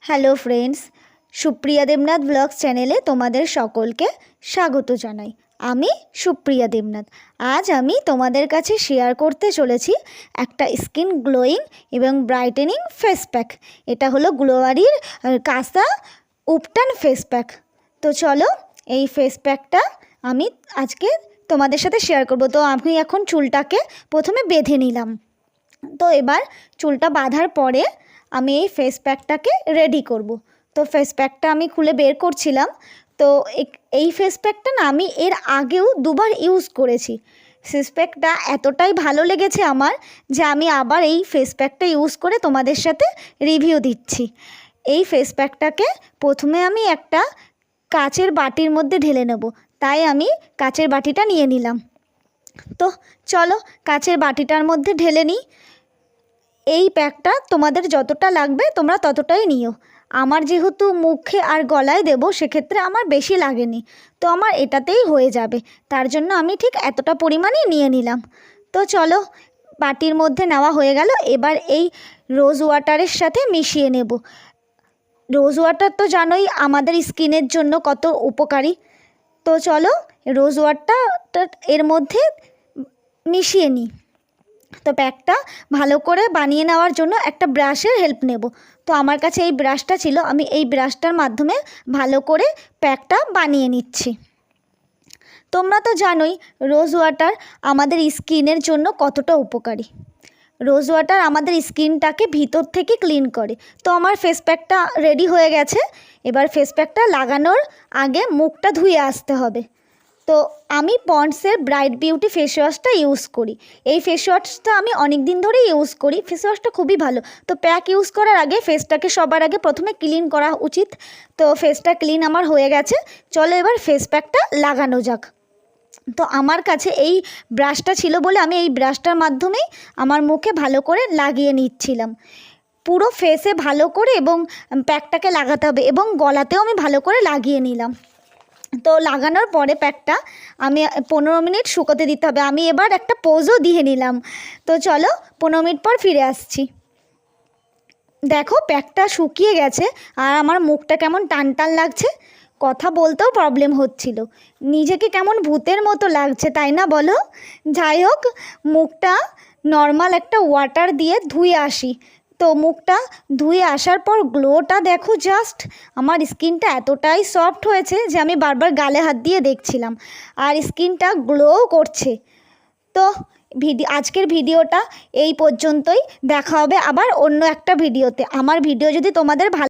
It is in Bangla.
Hello friends, Supriya Debnath blogs চ্যানেলে তোমাদের সকলকে স্বাগত জানাই। আমি সুপ্রিয়া দেবনাথ। আজ আমি তোমাদের কাছে শেয়ার করতে চলেছি একটা স্কিন গ্লোয়িং এবং ব্রাইটেনিং ফেস প্যাক। এটা হলো গ্লোয়ারির কাঁচা উপটান ফেস প্যাক। তো চলো এই ফেস প্যাকটা আমি আজকে তোমাদের সাথে শেয়ার করব। তো আমি এখন চুলটাকে প্রথমে বেঁধে নিলাম। তো এবার চুলটা বাঁধার পরে আমি এই ফেস প্যাকটাকে রেডি করব। তো ফেস প্যাকটা আমি খুলে বের করছিলাম। তো এই ফেস প্যাকটা না আমি এর আগেও দুবার ইউজ করেছি। ফেস প্যাকটা এতটাই ভালো লেগেছে আমার যে আমি আবার এই ফেস প্যাকটা ইউজ করে তোমাদের সাথে রিভিউ দিচ্ছি। এই ফেস প্যাকটাকে প্রথমে আমি একটা কাচের বাটির মধ্যে ঢেলে নেব, তাই আমি কাচের বাটিটা নিয়ে নিলাম। তো চলো কাচের বাটিটার মধ্যে ঢেলে নিই। এই প্যাকটা তোমাদের যতটা লাগবে তোমরা ততটাই নিও। আমার যেহেতু মুখে আর গলায় দেব, সেক্ষেত্রে আমার বেশি লাগেনি, তো আমার এটাতেই হয়ে যাবে। তার জন্য আমি ঠিক এতটা পরিমাণই নিয়ে নিলাম। তো চলো বাটির মধ্যে নেওয়া হয়ে গেল। এবার এই রোজ ওয়াটারের সাথে মিশিয়ে নেব। রোজ ওয়াটার তো জানোই আমাদের স্কিনের জন্য কত উপকারী। তো চলো রোজ ওয়াটারটা এর মধ্যে মিশিয়ে নিই। তো প্যাকটা ভালো করে বানিয়ে নেওয়ার জন্য একটা ব্রাশের হেল্প নেব। তো আমার কাছে এই ব্রাশটা ছিল, আমি এই ব্রাশটার মাধ্যমে ভালো করে প্যাকটা বানিয়ে নিচ্ছি। তোমরা তো জানোই রোজ ওয়াটার আমাদের স্কিনের জন্য কতটা উপকারী। রোজ ওয়াটার আমাদের স্কিনটাকে ভিতর থেকে ক্লিন করে। তো আমার ফেস প্যাকটা রেডি হয়ে গেছে। এবার ফেস প্যাকটা লাগানোর আগে মুখটা ধুয়ে আসতে হবে। তো আমি পন্ডসের ব্রাইট বিউটি ফেস ওয়াশটা ইউজ করি। এই ফেস ওয়াশটা আমি অনেক দিন ধরেই ইউজ করি। ফেস ওয়াশটা খুবই ভালো। তো প্যাক ইউজ করার আগে ফেসটাকে সবার আগে প্রথমে ক্লিন করা উচিত। তো ফেসটা ক্লিন আমার হয়ে গেছে। চলো এবার ফেস প্যাকটা লাগানো যাক। তো আমার কাছে এই ব্রাশটা ছিল বলে আমি এই ব্রাশটার মাধ্যমেই আমার মুখে ভালো করে লাগিয়ে নিচ্ছিলাম। পুরো ফেসে ভালো করে এবং প্যাকটাকে লাগাতে হবে, এবং গলাতেও আমি ভালো করে লাগিয়ে নিলাম। তো লাগানোর পরে প্যাকটা আমি 15 মিনিট শুকোতে দিতে হবে। আমি এবার একটা পোজও দিয়ে নিলাম। তো চলো 15 মিনিট পর ফিরে আসছি। দেখো প্যাকটা শুকিয়ে গেছে আর আমার মুখটা কেমন টান টান লাগছে, কথা বলতেও প্রবলেম হচ্ছিল, নিজেকে কেমন ভূতের মতো লাগছে, তাই না বলো? যাই হোক, মুখটা নর্মাল একটা ওয়াটার দিয়ে ধুয়ে আসি। তো মুখটা ধুয়ে আসার পর গ্লোটা দেখো, জাস্ট আমার স্কিনটা এতটাই সফট হয়েছে যে আমি বারবার গালে হাত দিয়ে দেখছিলাম, আর স্কিনটা গ্লোও করছে। তো আজকের ভিডিওটা এই পর্যন্তই। দেখা হবে আবার অন্য একটা ভিডিওতে। আমার ভিডিও যদি তোমাদের ভালো